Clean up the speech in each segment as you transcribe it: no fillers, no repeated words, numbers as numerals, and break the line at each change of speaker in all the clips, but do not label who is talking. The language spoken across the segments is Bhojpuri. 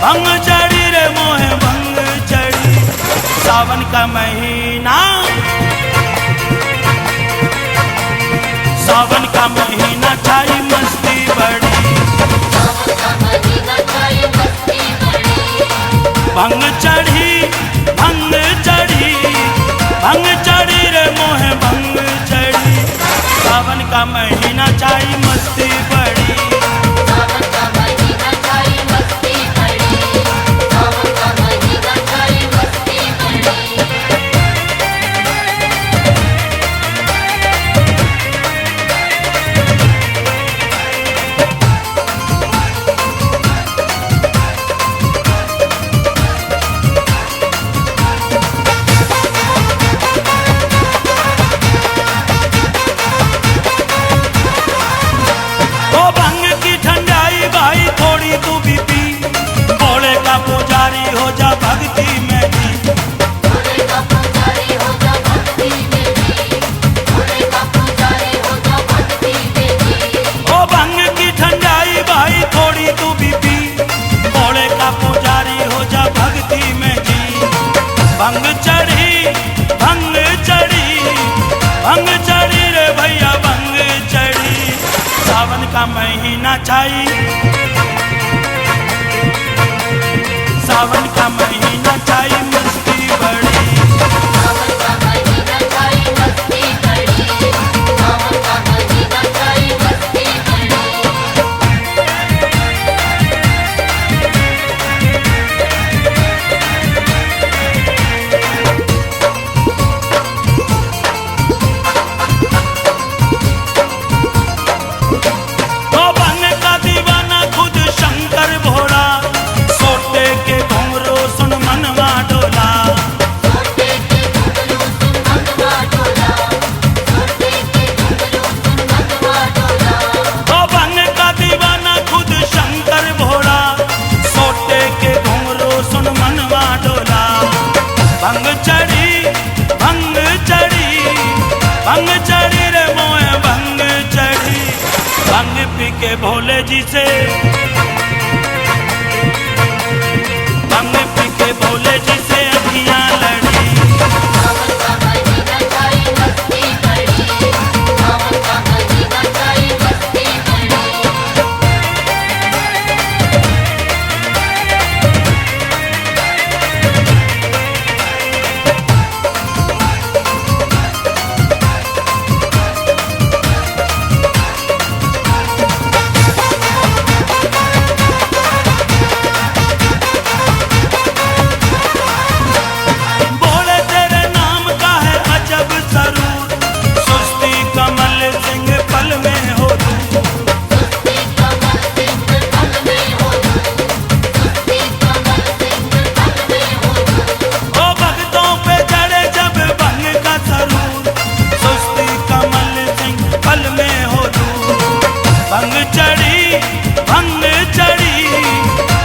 भंग चढ़ी रे मोहे भंग चढ़ी। सावन का महीना, सावन का महीना छाई मस्ती बड़ी, भंग चढ़ी रे मोहे भंग चढ़ी। सावन का महीना छाई मस्ती बड़ी। भंग चढ़ी रे भैया भंग चढ़ी। सावन का महीना छाई, सावन का महीना छाई मस्ती बड़ी। भंग चढ़ी रे मोहे भंग चढ़ी। भंग पी के भोले जी से, भंग पी के भोले जी से अखियां लड़ी।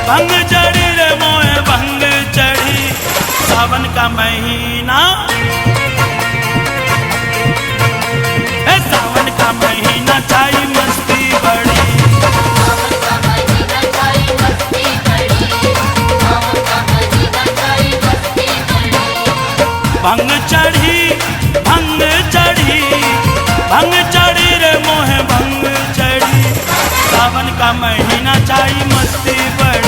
भंग चढ़ी रे मोहे भंग चढ़ी। सावन का महीना, सावन का महीना छाई मस्ती बड़ी। भंग चढ़ी रे मोहे भंग चढ़ी। सावन का महीना छाई मस्ती बड़ी।